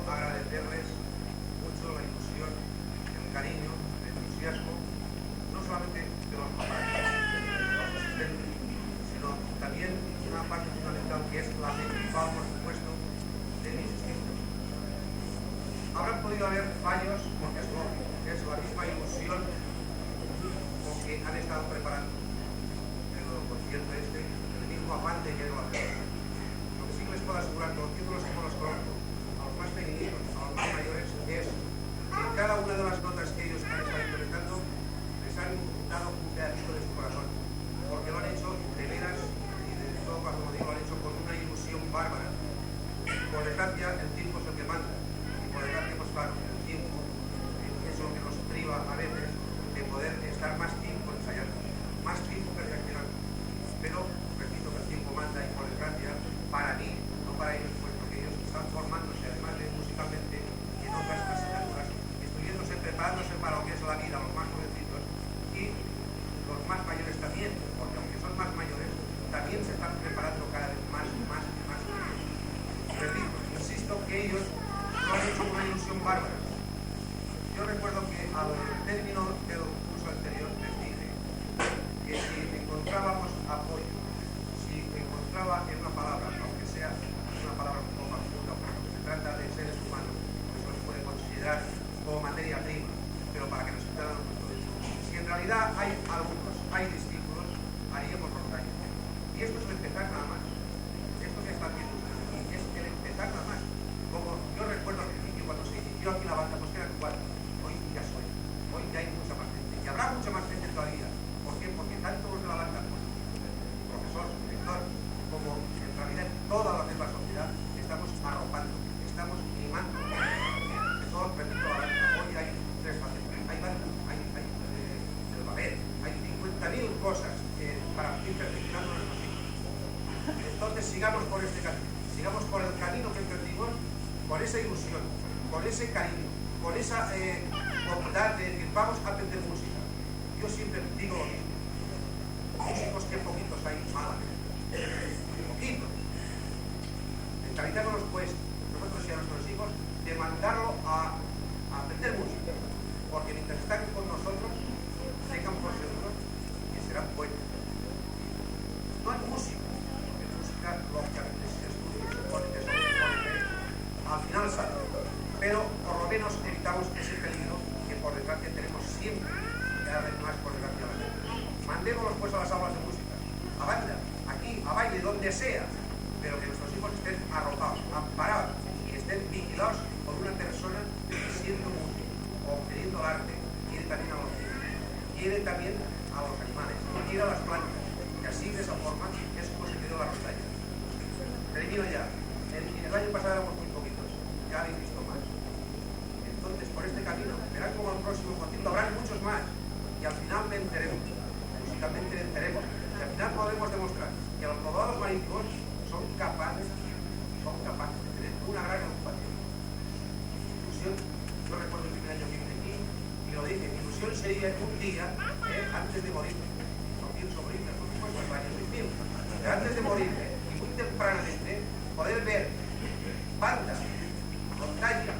quiero agradecerles mucho la ilusión, el cariño, el entusiasmo, no solamente de los papás, de los asistentes, sino también una parte fundamental que es la principal, por supuesto, de mis estudios. Habrán podido haber fallos, porque es lógico, es la misma ilusión con que han estado preparando el concierto el mismo afán de que lo hacen. Lo que sí que les puedo asegurar, conociéndolos como los conozco, a los más pequeñitos, a los más mayores, es que cada una de las notas que ellos han estado interpretando les han dado un pedacito de su corazón, porque lo han hecho de veras y de todo, como digo, lo han hecho con una ilusión bárbara. Por desgracia, el tiempo es el que manda, y por desgracia, pues claro, el tiempo es lo que nos priva a veces de poder estar más tiempo ensayando, más tiempo perfeccionando. Pero, repito, que el tiempo manda y por desgracia, para mí, no para ellos, puesto que ellos están formándose, además de musicalmente, en otras asignaturas, estudiándose, preparándose para lo que es la vida, los más jovencitos, y los más mayores también, porque aunque son más mayores, también se están preparando cada vez más. Repito, insisto que ellos lo han hecho con una ilusión bárbara. Yo recuerdo que al término del curso anterior les dije que si encontrábamos apoyo, si encontraba en una palabra, aunque sea una palabra un poco absurda, porque se trata de seres humanos, eso se puede considerar como materia prima, pero para que nos entiendan los puntos. Si en realidad hay algunos, hay discípulos, haríamos los daños. Y esto es el empezar nada más. Esto que está viendo es el empezar nada más. Como yo recuerdo al principio cuando se inició aquí la banda, pues que eran 4. Hoy ya soy. Hoy ya hay mucha más gente. Y habrá mucha más gente todavía. ¿Por qué? Porque tanto los de la banda, pues, profesor, director, como en realidad toda la de la sociedad, estamos arropando, estamos animando. De todo, repito, la banda. Hoy hay 3 facetas. Hay banda, hay el ballet, hay 50.000 cosas para ir perfeccionando nuestros hijos. Entonces sigamos por este camino. Sigamos por el camino que emprendimos, con esa ilusión, con ese cariño, con esa voluntad de decir, vamos a aprender música. Yo siempre digo lo mismo. Músicos que poquitos hay malamente. Poquitos. Mentalitémonos pues, nosotros y a nuestros hijos, de mandarlo a aprender música. Porque mientras están con nosotros, tengan por seguro que serán buenos. No hay música. Porque música, lógicamente, se estudia, se pone, al final sale. Pero por lo menos evitamos ese peligro que por desgracia tenemos siempre, cada vez más por desgracia la gente. Mandémoslos pues a las aulas de música, a banda, aquí, a baile, donde sea, pero que nuestros hijos estén arropados, amparados y estén vigilados por una persona que siendo músico o queriendo el arte, quiere también a los niños, quiere también a los animales, quiere a las plantas, y así de esa forma es como se quedó la montaña. Termino ya. El año pasado éramos muy poquitos, ya habéis visto más. Entonces, por este camino, verán como el próximo concierto habrán muchos más, y al final venceremos, musicalmente venceremos, y al final podremos demostrar que los rodados marítimos son capaces de tener una gran ocupación. Ilusión, yo recuerdo el primer año que vine aquí, y lo dije, mi ilusión sería un día, antes de morir, no pienso morirme, por supuesto, el año 2000, pero antes de morirme, y muy tempranamente, poder ver banda, rondalla,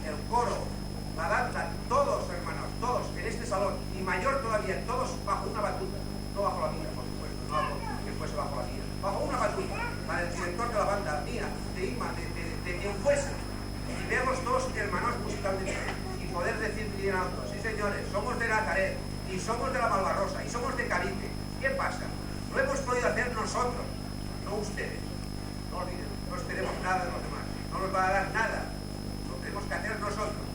el coro, la danza, todos hermanos, todos en este salón, y mayor todavía, todos bajo una batuta, no bajo la mía, por supuesto, no hago que fuese bajo la mía, bajo una batuta, la del director de la banda, mía, de Ima, de quien fuese, y verlos todos hermanos musicalmente, y poder decir bien alto, sí señores, somos de Nazaret, y somos de la Malvarrosa, y somos de Caribe. ¿Qué pasa? Lo hemos podido hacer nosotros, no ustedes. No olviden, no esperemos nada de los demás, no nos va a dar nada, lo tenemos que hacer nosotros.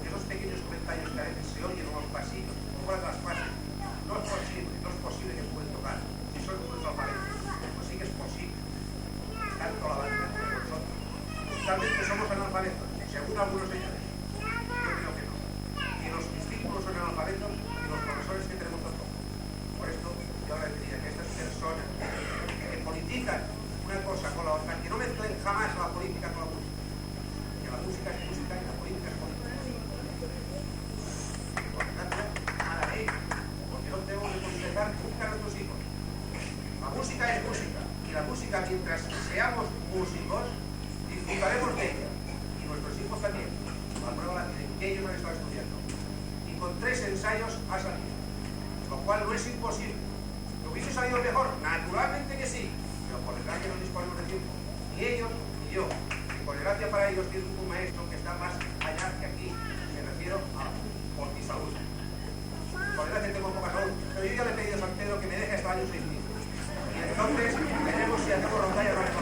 Esos pequeños comentarios que a veces se oyen en los pasillos, fuera de las clases, no es posible que pueden tocar, si son unos alfabetos, pues sí que es posible, tanto la banda como nosotros. Tal vez que somos analfabetos, según algunos señores, yo creo que no. Ni los discípulos son analfabetos, ni los profesores que tenemos tampoco. Por esto, yo agradecería que estas personas que politican una cosa con la otra, que no mezclen jamás la política con la música. Que la música es música y la política es política. Por lo tanto, a la ley, porque no tenemos que contestar nunca a nuestros hijos. La música es música, y la música, mientras seamos músicos, disfrutaremos de ella. Y 3 ensayos ha salido, lo cual no es imposible. ¿Que hubiese salido mejor? Naturalmente que sí, pero por desgracia no disponemos de tiempo, ni ellos ni yo. Y por desgracia para ellos tienen un maestro que está más allá que aquí, me refiero a Portisalud. Por desgracia tengo poca salud, pero yo ya le he pedido a San Pedro que me deje hasta el año 6000. Y entonces veremos si hacemos rondallas.